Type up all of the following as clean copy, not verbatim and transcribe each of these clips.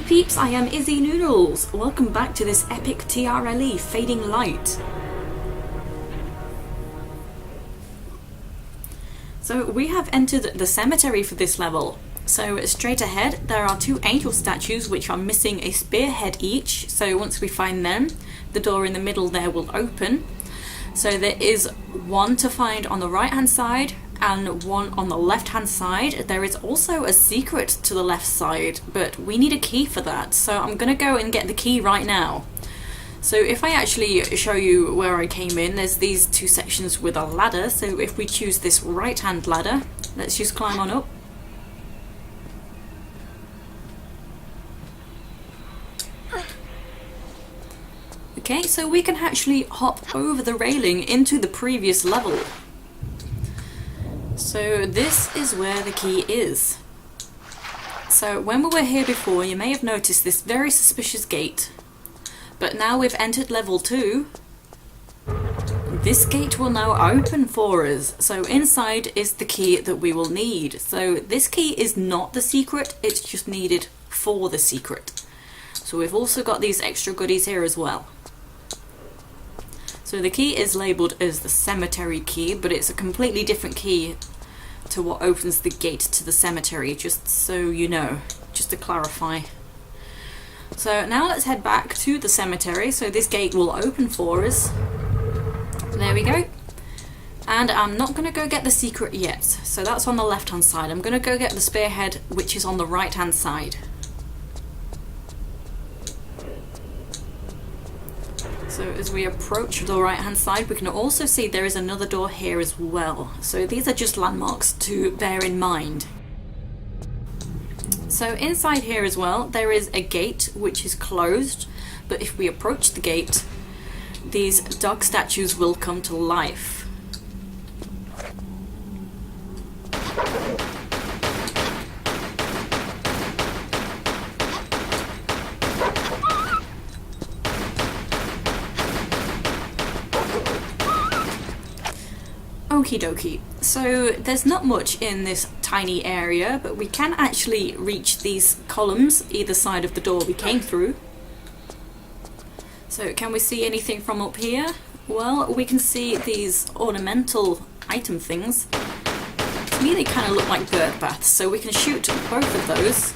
peeps, I am Izzy Noodles. Welcome back to this epic TRLE Fading Light. So we have entered the cemetery for this level. So straight ahead there are two angel statues which are missing a spearhead each. So once we find them, the door in the middle there will open. So there is one to find on the right hand side and one on the left hand side. There is also a secret to the left side, but we need a key for that, so I'm gonna go and get the key right now. So if I actually show you where I came in, there's these two sections with a ladder. So if we choose this right hand ladder, let's just climb on up. Okay, so we can actually hop over the railing into the previous level. So this is where the key is. So when we were here before, you may have noticed this very suspicious gate. But now we've entered level 2, this gate will now open for us. So inside is the key that we will need. So this key is not the secret, it's just needed for the secret. So we've also got these extra goodies here as well. So the key is labelled as the cemetery key, but it's a completely different key to what opens the gate to the cemetery, just so you know, just to clarify. So now let's head back to the cemetery. So this gate will open for us. There we go. And I'm not going to go get the secret yet. So that's on the left hand side. I'm going to go get the spearhead, which is on the right hand side. So as we approach the right hand side, we can also see there is another door here as well. So these are just landmarks to bear in mind. So inside here as well, there is a gate which is closed, but if we approach the gate, these dog statues will come to life. Okie dokie. So there's not much in this tiny area, but we can actually reach these columns either side of the door we came through. So can we see anything from up here? Well, we can see these ornamental item things. To me they kind of look like bird baths, so we can shoot both of those,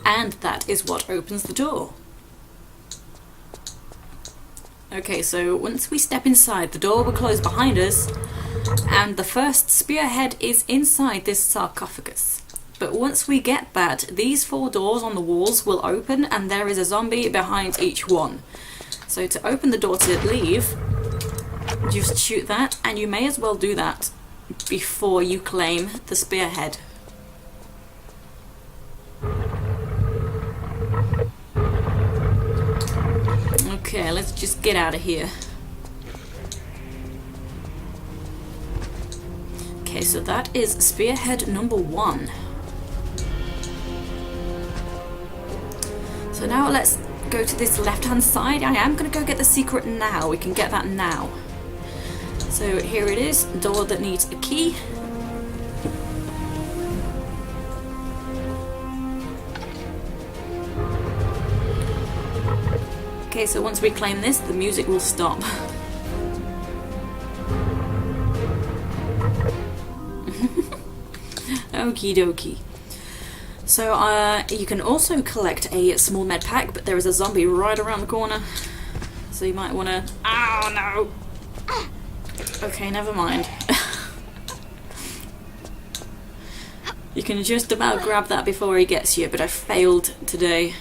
and that is what opens the door. Okay, so once we step inside, the door will close behind us, and the first spearhead is inside this sarcophagus. But once we get that, these 4 doors on the walls will open, and there is a zombie behind each one. So to open the door to leave, just shoot that, and you may as well do that before you claim the spearhead. Okay, let's just get out of here. Okay, so that is spearhead number 1. So now let's go to this left hand side. I am going to go get the secret now. We can get that now. So here it is, door that needs a key. Okay, so once we claim this, the music will stop. Okie dokie. So you can also collect a small med pack, but there is a zombie right around the corner. So you might want to... Oh no! Okay, never mind. You can just about grab that before he gets you, but I failed today.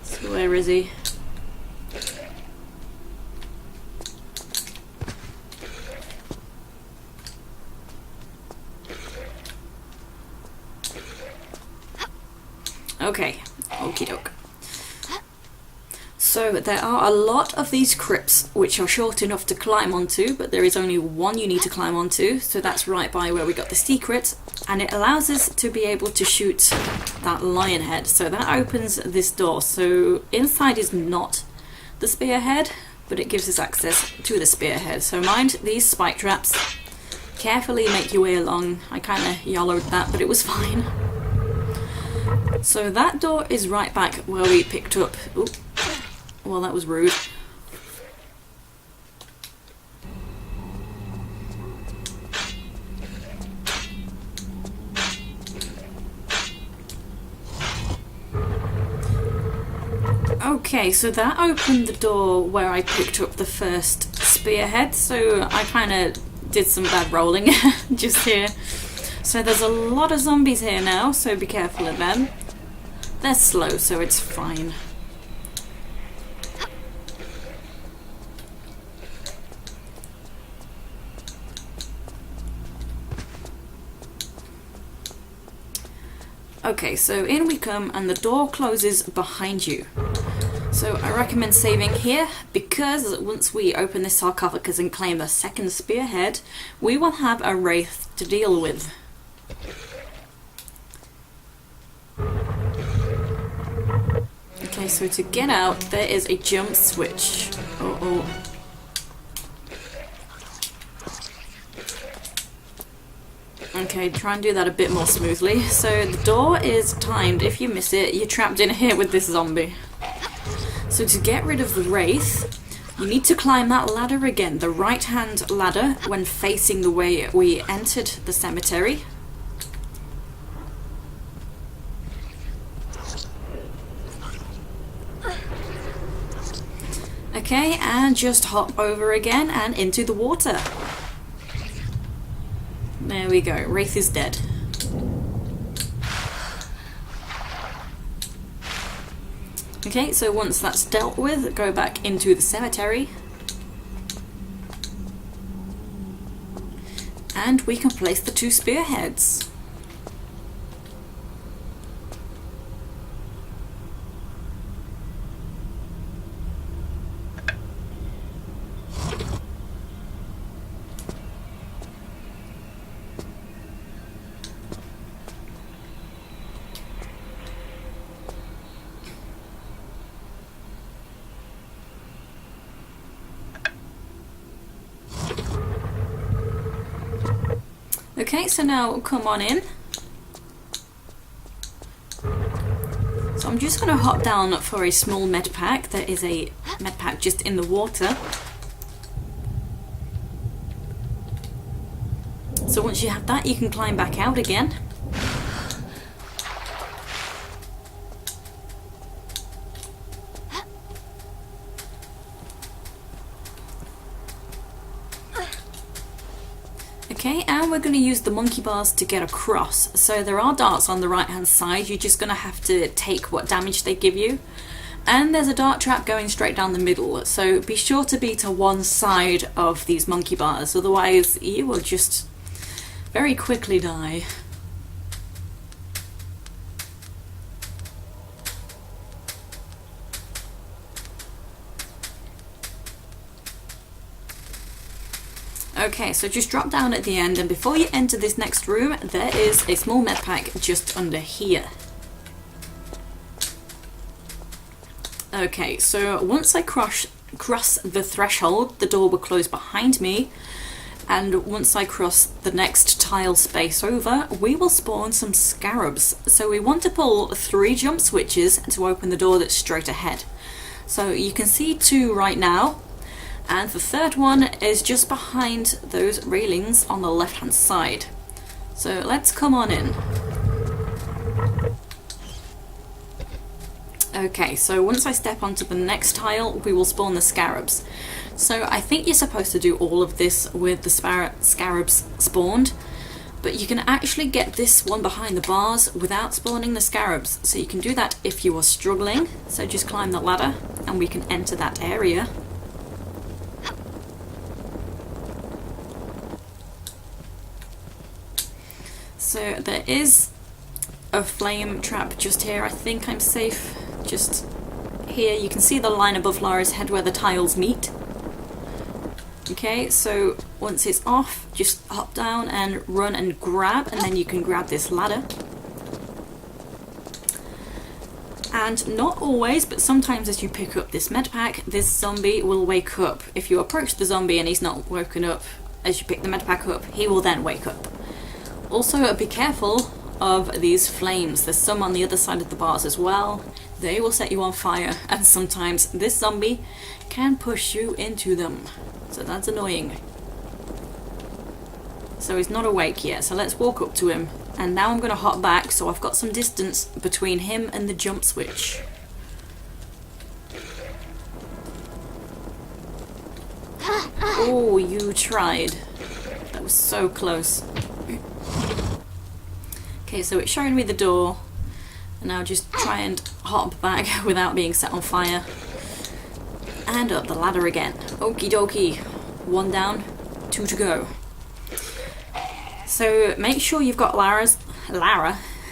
So where is he? Okay, okie doke. So there are a lot of these crypts which are short enough to climb onto, but there is only one you need to climb onto, so that's right by where we got the secret, and it allows us to be able to shoot that Lionhead. So that opens this door. So inside is not the spearhead, but it gives us access to the spearhead. So mind these spike traps. Carefully make your way along. I kind of yellowed that, but it was fine. So that door is right back where we picked up. Oop. Well, that was rude. Okay, so that opened the door where I picked up the first spearhead, so I kind of did some bad rolling just here. So there's a lot of zombies here now, so be careful of them. They're slow, so it's fine. Okay, so in we come and the door closes behind you. So I recommend saving here because once we open this sarcophagus and claim the second spearhead, we will have a wraith to deal with. Okay, so to get out, there is a jump switch. Uh-oh. Okay, try and do that a bit more smoothly. So the door is timed. If you miss it, you're trapped in here with this zombie. So to get rid of the wraith, you need to climb that ladder again, the right-hand ladder, when facing the way we entered the cemetery. Okay, and just hop over again and into the water. There we go, wraith is dead. Okay, so once that's dealt with, go back into the cemetery. And we can place the two spearheads. Okay, so now come on in. So I'm just going to hop down for a small medpack. There is a medpack just in the water. So once you have that, you can climb back out again. Okay, and we're going to use the monkey bars to get across. So there are darts on the right hand side, you're just going to have to take what damage they give you. And there's a dart trap going straight down the middle, so be sure to be to one side of these monkey bars, otherwise you will just very quickly die. Okay, so just drop down at the end, and before you enter this next room, there is a small medpack just under here. Okay, so once I cross the threshold, the door will close behind me, and once I cross the next tile space over, we will spawn some scarabs. So we want to pull 3 jump switches to open the door that's straight ahead. So you can see 2 right now. And the third one is just behind those railings on the left hand side. So let's come on in. Okay, so once I step onto the next tile, we will spawn the scarabs. So I think you're supposed to do all of this with the scarabs spawned, but you can actually get this one behind the bars without spawning the scarabs. So you can do that if you are struggling. So just climb the ladder and we can enter that area. So there is a flame trap just here. I think I'm safe just here. You can see the line above Lara's head where the tiles meet. Okay, so once it's off, just hop down and run and grab, and then you can grab this ladder. And not always, but sometimes as you pick up this medpack, this zombie will wake up. If you approach the zombie and he's not woken up as you pick the medpack up, he will then wake up. Also, be careful of these flames. There's some on the other side of the bars as well. They will set you on fire, and sometimes this zombie can push you into them. So that's annoying. So he's not awake yet, so let's walk up to him. And now I'm going to hop back, so I've got some distance between him and the Jumpswitch. Oh, you tried. That was so close. Okay, so it's showing me the door. And now just try and hop back without being set on fire. And up the ladder again. Okie dokie. 1 down, 2 to go. So make sure you've got Lara?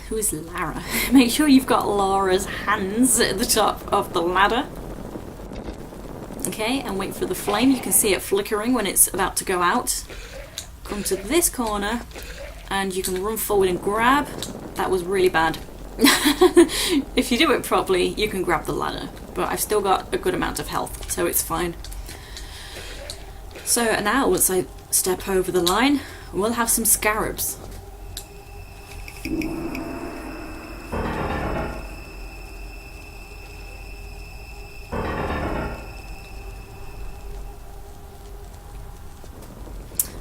Who's Lara? Make sure you've got Laura's hands at the top of the ladder. Okay, and wait for the flame. You can see it flickering when it's about to go out. Come to this corner, and you can run forward and grab. That was really bad. If you do it properly, you can grab the ladder. But I've still got a good amount of health, so it's fine. So now, once I step over the line, we'll have some scarabs.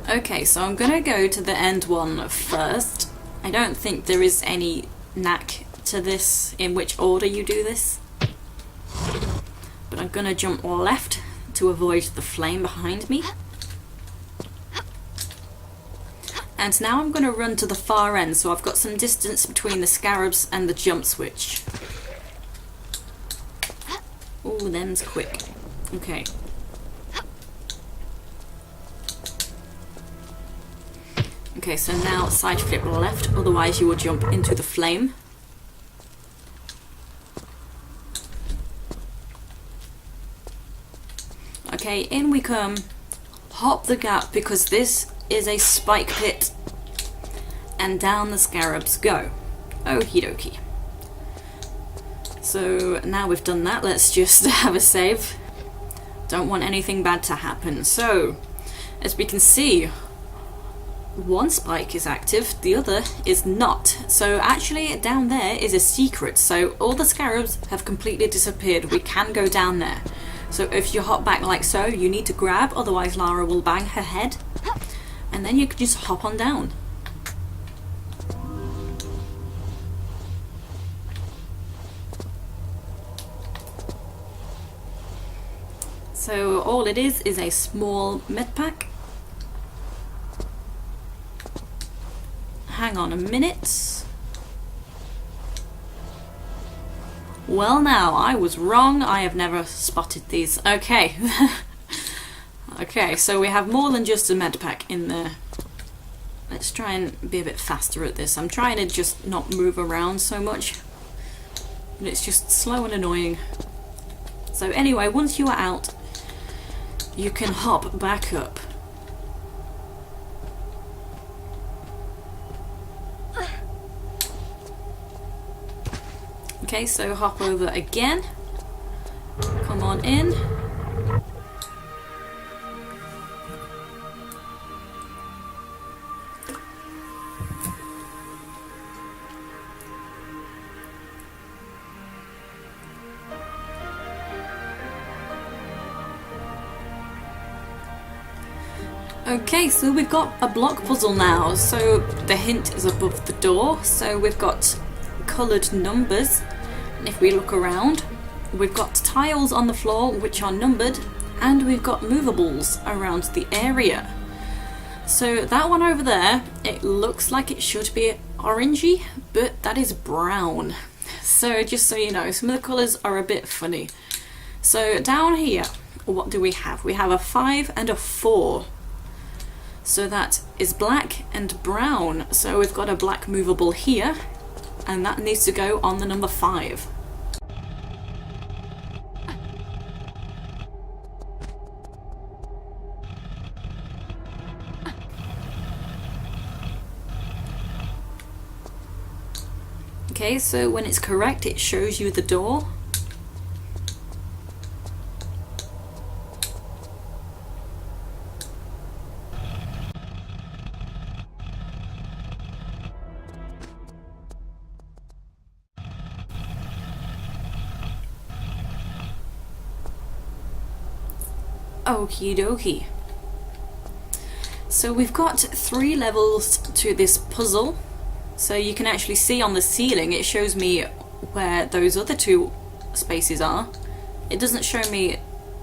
Okay, so I'm gonna go to the end one first. I don't think there is any knack to this in which order you do this. But I'm gonna jump left to avoid the flame behind me. And now I'm going to run to the far end, so I've got some distance between the scarabs and the Jumpswitch. Ooh, them's quick. Okay. Okay, so now side flip left, otherwise you will jump into the flame. Okay, in we come. Hop the gap, because this is a spike pit, and down the scarabs go. Okie dokie. So now we've done that, let's just have a save. Don't want anything bad to happen. So, as we can see, one spike is active, the other is not. So actually down there is a secret, so all the scarabs have completely disappeared. We can go down there. So if you hop back like so, you need to grab, otherwise Lara will bang her head. And then you can just hop on down. So all it is a small medpack. Hang on a minute. Well now, I was wrong. I have never spotted these. Okay. Okay, so we have more than just a medpack in there. Let's try and be a bit faster at this. I'm trying to just not move around so much. But it's just slow and annoying. So anyway, once you are out, you can hop back up. Okay, so hop over again. Come on in. Okay, so we've got a block puzzle now. So the hint is above the door. So we've got coloured numbers. And if we look around, we've got tiles on the floor which are numbered, and we've got movables around the area. So that one over there, it looks like it should be orangey, but that is brown. So just so you know, some of the colours are a bit funny. So down here, what do we have? We have a 5 and a 4. So that is black and brown. So we've got a black movable here, and that needs to go on the number 5. Okay, so when it's correct, it shows you the door. Okie dokie. So we've got 3 levels to this puzzle. So you can actually see on the ceiling, it shows me where those other 2 spaces are. It doesn't show me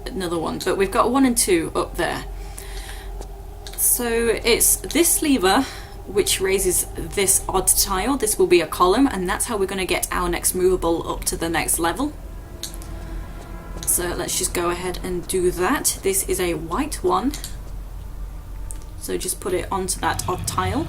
another one, but we've got 1 and 2 up there. So it's this lever which raises this odd tile. This will be a column, and that's how we're going to get our next movable up to the next level. So let's just go ahead and do that. This is a white one, so just put it onto that odd tile.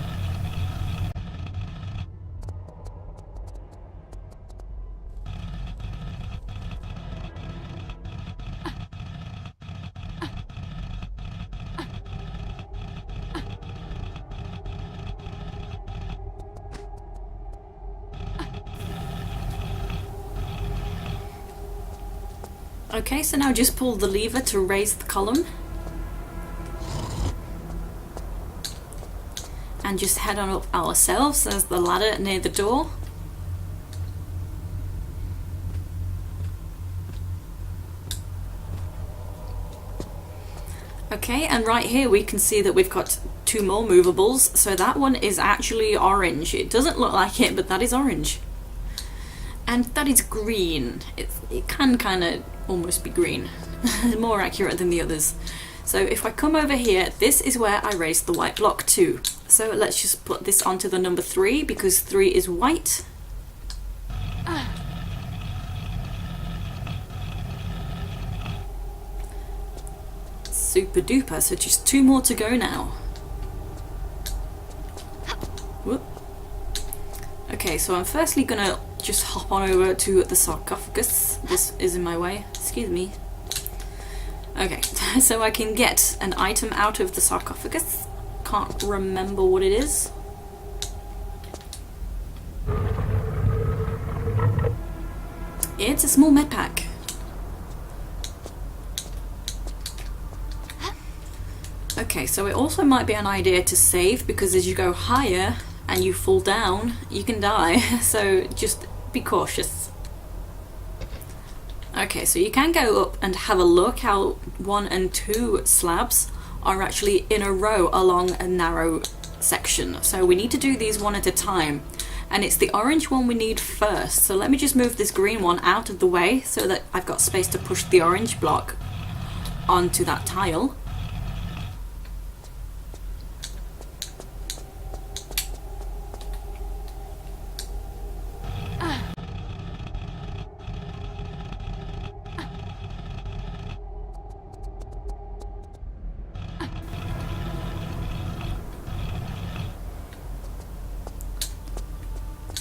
Okay, so now just pull the lever to raise the column. And just head on up ourselves. There's the ladder near the door. Okay, and right here we can see that we've got 2 more movables. So that one is actually orange. It doesn't look like it, but that is orange. And that is green. It can kind of almost be green. More accurate than the others. So if I come over here, this is where I raised the white block to. So let's just put this onto the number 3 because 3 is white. Super duper, so just 2 more to go now. Whoop. Okay, so I'm firstly gonna just hop on over to the sarcophagus. This is in my way, excuse me. Okay, so I can get an item out of the sarcophagus. Can't remember what it is. It's a small medpack. Okay, so it also might be an idea to save, because as you go higher and you fall down, you can die. So just be cautious. Okay, so you can go up and have a look how 1 and 2 slabs are actually in a row along a narrow section. So we need to do these one at a time. And it's the orange one we need first. So let me just move this green one out of the way so that I've got space to push the orange block onto that tile.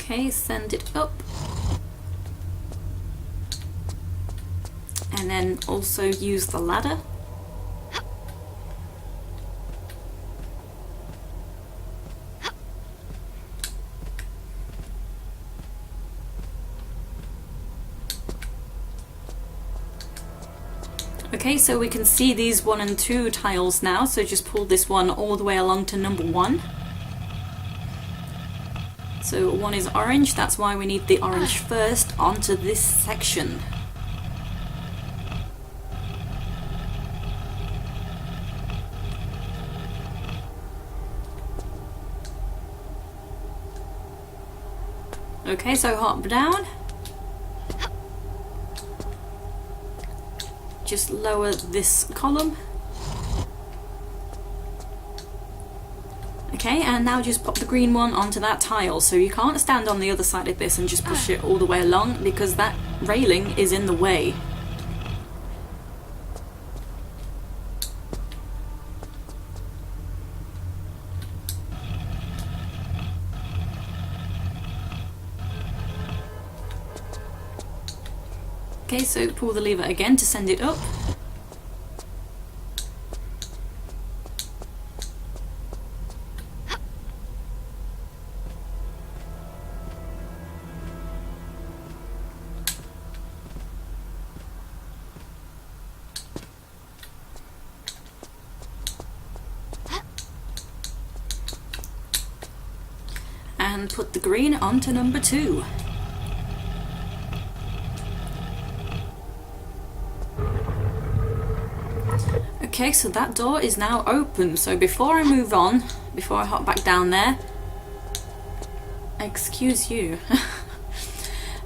Okay, send it up. And then also use the ladder. Okay, so we can see these 1 and 2 tiles now, so just pull this one all the way along to number 1. So 1 is orange, that's why we need the orange first onto this section. Okay, so hop down. Just lower this column. Okay, and now just pop the green one onto that tile. So you can't stand on the other side of this and just push it all the way along because that railing is in the way. Okay, so pull the lever again to send it up. And put the green onto number 2. Okay, so that door is now open. So before I move on, before I hop back down there, excuse you.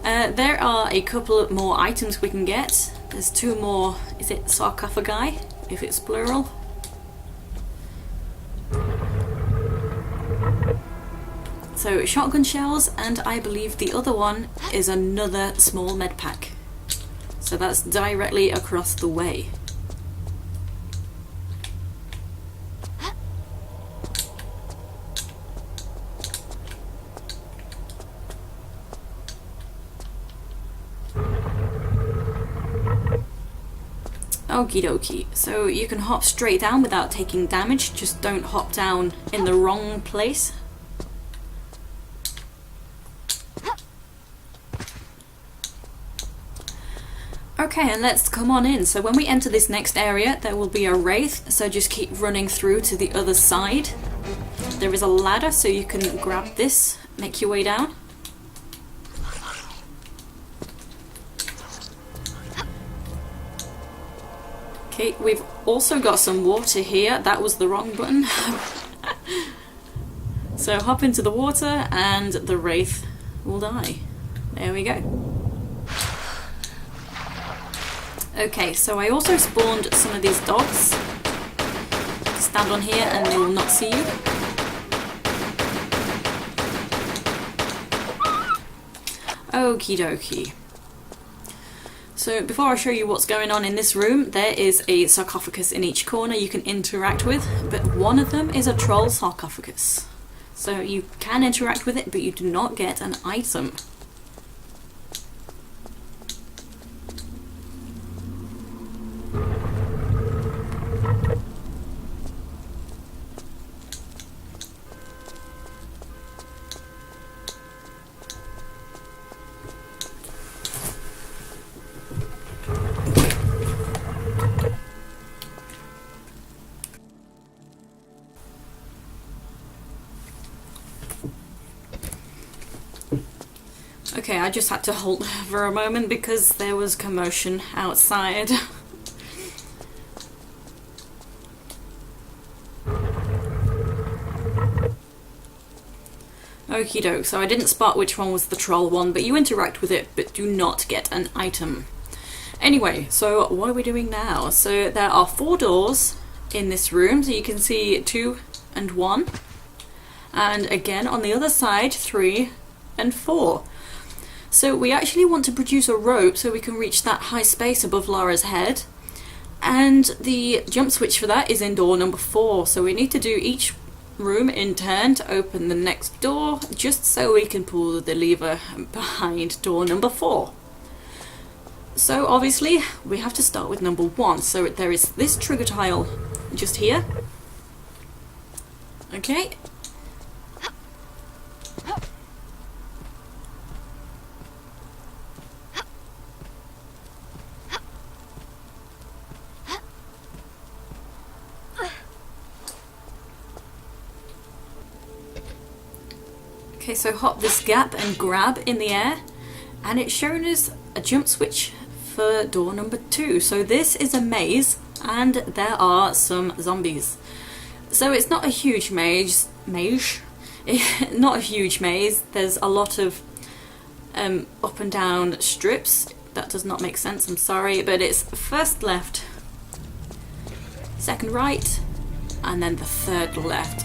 There are a couple more items we can get. There's 2 more, is it sarcophagi, if it's plural? So shotgun shells, and I believe the other one is another small medpack. So that's directly across the way. Okie dokie, so you can hop straight down without taking damage, just don't hop down in the wrong place. Okay, and let's come on in. So when we enter this next area, there will be a wraith, so just keep running through to the other side. There is a ladder, so you can grab this, make your way down. Okay, we've also got some water here. That was the wrong button. So hop into the water and the wraith will die. There we go. Okay, so I also spawned some of these dogs. Stand on here and they will not see you. Okie dokie. So before I show you what's going on in this room, there is a sarcophagus in each corner you can interact with, but one of them is a troll sarcophagus. So you can interact with it, but you do not get an item. Okay, I just had to halt for a moment because there was commotion outside. Okie doke, so I didn't spot which one was the troll one, but you interact with it but do not get an item. Anyway, so what are we doing now? So there are 4 doors in this room, so you can see 2 and 1. And again on the other side, 3 and 4. So we actually want to produce a rope so we can reach that high space above Lara's head. And the jump switch for that is in door number 4. So we need to do each room in turn to open the next door, just so we can pull the lever behind door number 4. So obviously we have to start with number 1. So there is this trigger tile just here. Okay. Okay, so hop this gap and grab in the air, and it's shown us a jump switch for door number 2. So this is a maze, and there are some zombies. So it's not a huge maze. Not a huge maze. There's a lot of up and down strips. That does not make sense, I'm sorry, but it's first left, second right, and then the third left.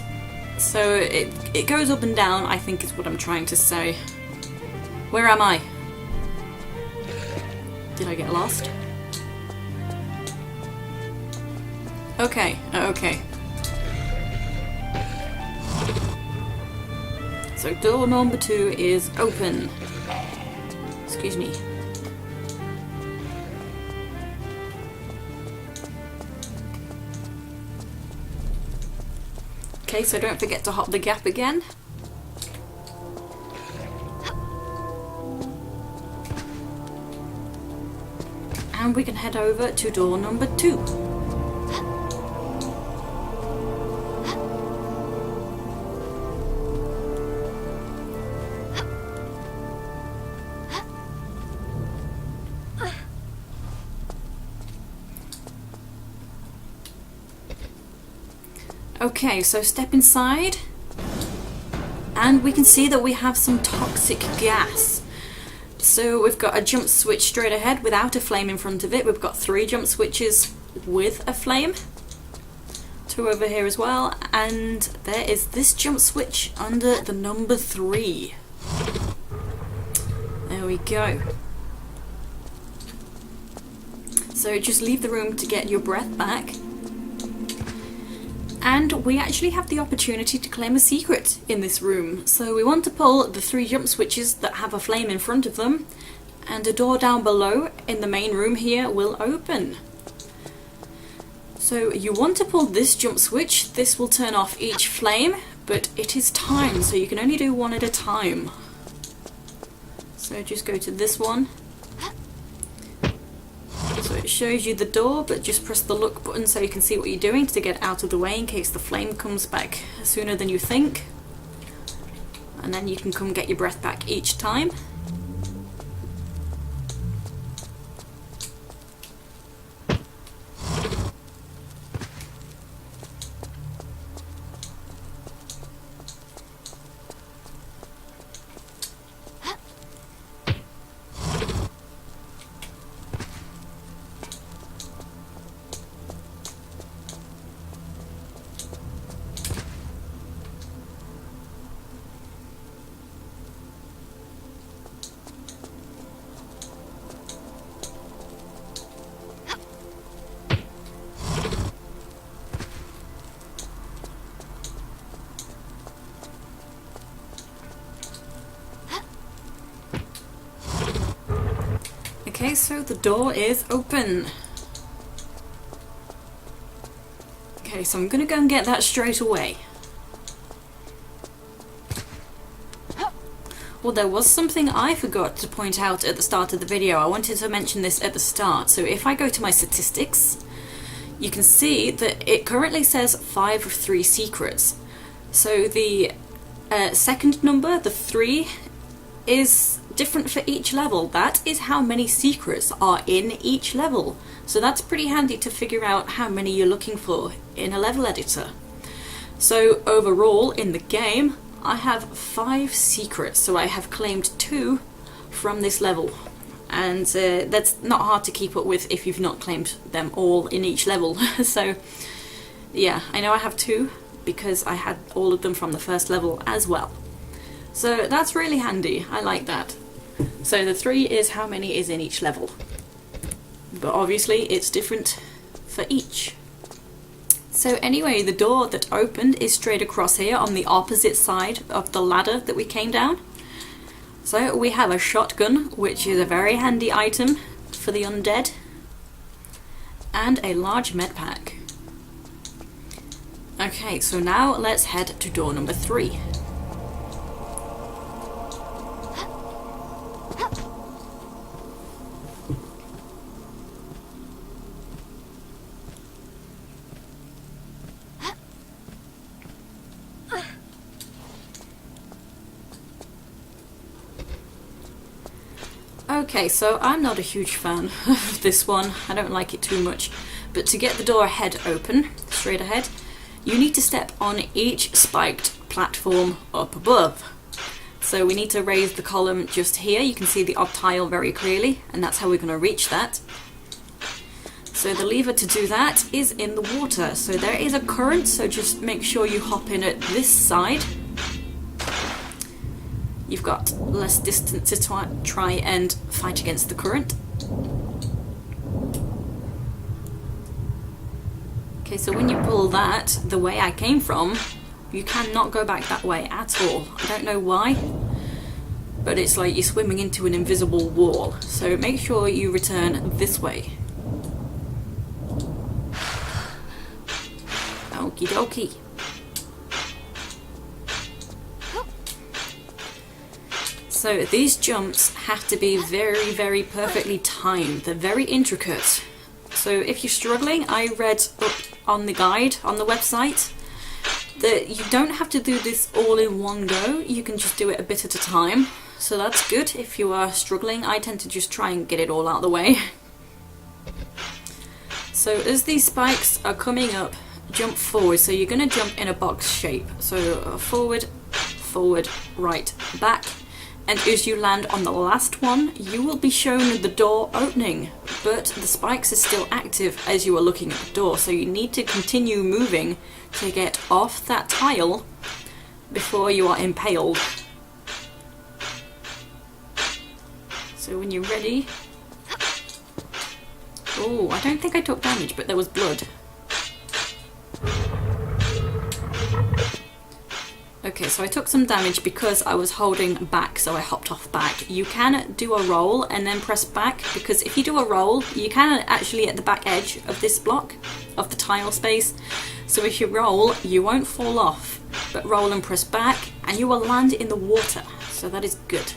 So it goes up and down, I think is what I'm trying to say. Where am I? Did I get lost? Okay, okay. So door number 2 is open. Excuse me. Okay, so don't forget to hop the gap again. And we can head over to door number 2. Okay, so step inside, and we can see that we have some toxic gas. So we've got a jump switch straight ahead without a flame in front of it. We've got 3 jump switches with a flame. 2 over here as well, and there is this jump switch under the number 3. There we go. So just leave the room to get your breath back. And we actually have the opportunity to claim a secret in this room. So we want to pull the 3 jump switches that have a flame in front of them, and a door down below in the main room here will open. So you want to pull this jump switch. This will turn off each flame, but it is timed, so you can only do 1 at a time. So just go to this one. So it shows you the door, but just press the look button so you can see what you're doing to get out of the way in case the flame comes back sooner than you think. And then you can come get your breath back each time. Okay, so the door is open. Okay, so I'm gonna go and get that straight away. Well, there was something I forgot to point out at the start of the video. I wanted to mention this at the start. So if I go to my statistics, you can see that it currently says 5 of 3 secrets. So the second number, the 3, is different for each level. That is how many secrets are in each level. So that's pretty handy to figure out how many you're looking for in a level editor. So overall in the game, I have 5 secrets. So I have claimed 2 from this level. And that's not hard to keep up with if you've not claimed them all in each level. So yeah, I know I have 2 because I had all of them from the first level as well. So that's really handy. I like that. So the 3 is how many is in each level. But obviously it's different for each. So anyway, the door that opened is straight across here on the opposite side of the ladder that we came down. So we have a shotgun, which is a very handy item for the undead, and a large medpack. Okay, so now let's head to door number 3. Okay, so I'm not a huge fan of this one. I don't like it too much. But to get the door ahead open, straight ahead, you need to step on each spiked platform up above. So we need to raise the column just here. You can see the odd tile very clearly, and that's how we're going to reach that. So the lever to do that is in the water. So there is a current, so just make sure you hop in at this side. You've got less distance to try and fight against the current. Okay, so when you pull that the way I came from, you cannot go back that way at all. I don't know why, but it's like you're swimming into an invisible wall. So make sure you return this way. Okie dokie. So these jumps have to be very, very perfectly timed. They're very intricate. So if you're struggling, I read up on the guide on the website that you don't have to do this all in one go. You can just do it a bit at a time. So that's good if you are struggling. I tend to just try and get it all out of the way. So as these spikes are coming up, jump forward. So you're going to jump in a box shape. So forward, forward, right, back. And as you land on the last one, you will be shown the door opening, but the spikes are still active as you are looking at the door, so you need to continue moving to get off that tile before you are impaled. So when you're ready... Oh, I don't think I took damage, but there was blood. Okay, so I took some damage because I was holding back, so I hopped off back. You can do a roll and then press back, because if you do a roll, you can actually at the back edge of this block, of the tile space. So if you roll, you won't fall off, but roll and press back, and you will land in the water. So that is good.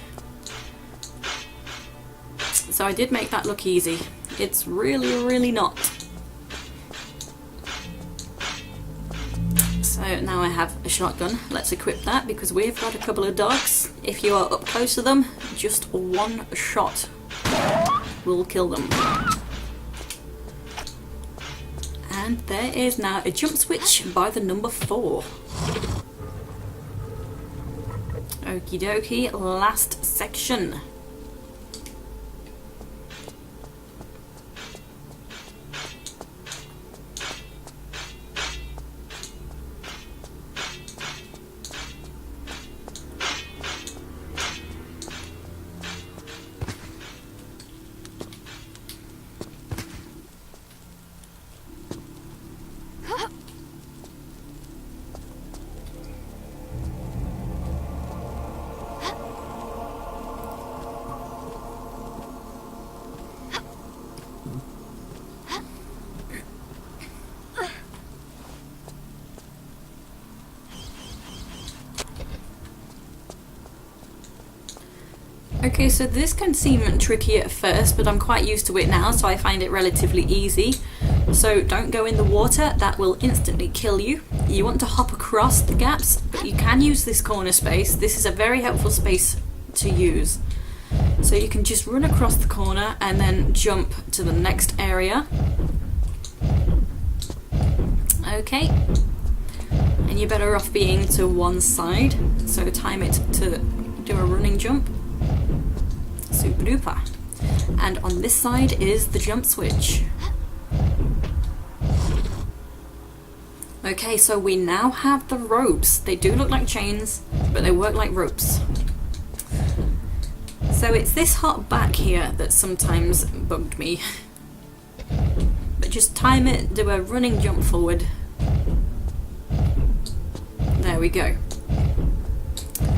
So I did make that look easy. It's really, really not. So now I have a shotgun. Let's equip that because we've got a couple of dogs. If you are up close to them, just one shot will kill them. And there is now a jump switch by the number 4. Okie dokie, last section. Okay, so this can seem tricky at first, but I'm quite used to it now, so I find it relatively easy. So don't go in the water, that will instantly kill you. You want to hop across the gaps, but you can use this corner space. This is a very helpful space to use. So you can just run across the corner and then jump to the next area. Okay. And you're better off being to one side, so time it to do a running jump. Super duper. And on this side is the jump switch. Okay, so we now have the ropes. They do look like chains, but they work like ropes. So it's this hop back here that sometimes bugged me. But just time it, do a running jump forward. There we go.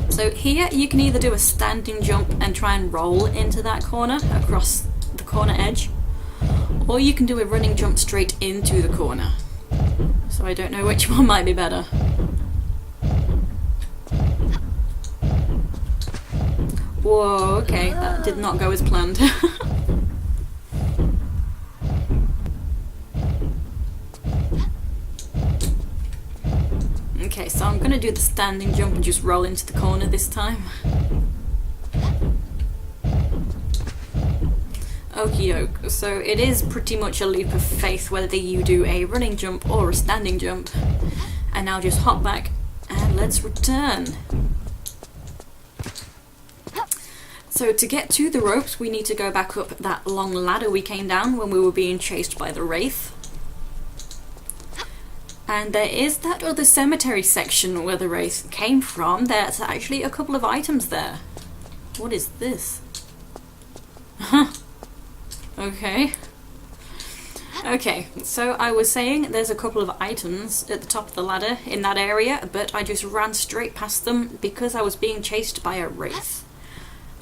So here you can either do a standing jump and try and roll into that corner, across the corner edge, or you can do a running jump straight into the corner. So I don't know which one might be better. Whoa, okay, that did not go as planned. Okay, so I'm going to do the standing jump and just roll into the corner this time. Okie doke, so it is pretty much a leap of faith whether you do a running jump or a standing jump. And now just hop back and let's return. So to get to the ropes we need to go back up that long ladder we came down when we were being chased by the Wraith. And there is that other cemetery section where the Wraith came from. There's actually a couple of items there. What is this? Huh. Okay. Okay, so I was saying there's a couple of items at the top of the ladder in that area, but I just ran straight past them because I was being chased by a Wraith.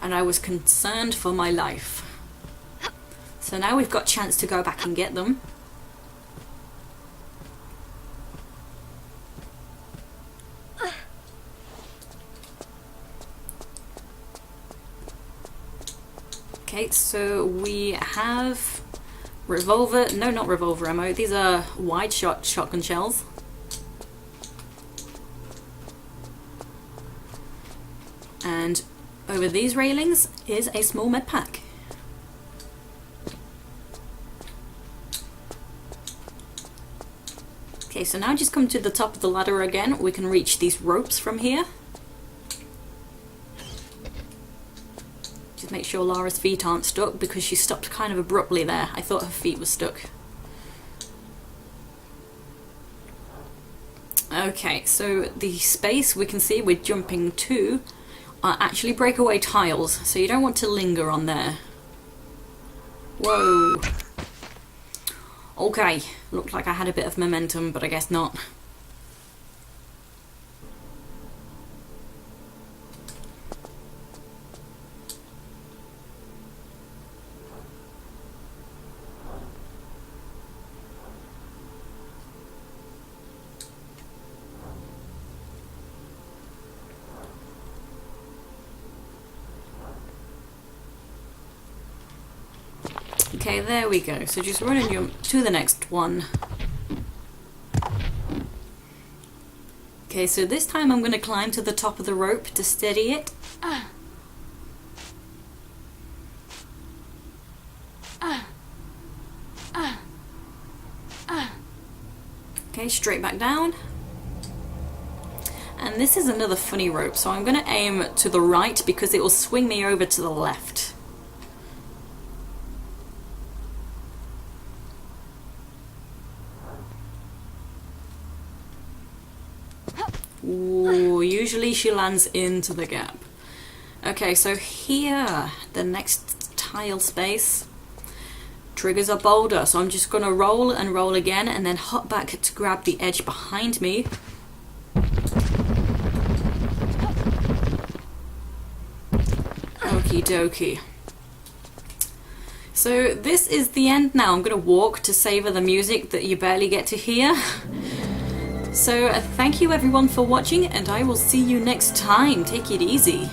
And I was concerned for my life. So now we've got a chance to go back and get them. Okay, so we have revolver, no, not revolver ammo, these are wide shotgun shells. And over these railings is a small medpack. Okay, so now just come to the top of the ladder again. We can reach these ropes from here. Just make sure Lara's feet aren't stuck because she stopped kind of abruptly there. I thought her feet were stuck. Okay, so the space we can see we're jumping to are actually breakaway tiles, so you don't want to linger on there. Whoa. Okay, looked like I had a bit of momentum, but I guess not. Okay, there we go. So just run and jump to the next one. Okay, so this time I'm going to climb to the top of the rope to steady it. Okay, straight back down. And this is another funny rope, so I'm going to aim to the right because it will swing me over to the left. Ooh, usually she lands into the gap. Okay, so here, the next tile space triggers a boulder, so I'm just going to roll and roll again and then hop back to grab the edge behind me. Okie dokie. So this is the end now. I'm going to walk to savour the music that you barely get to hear. So thank you everyone for watching, and I will see you next time. Take it easy.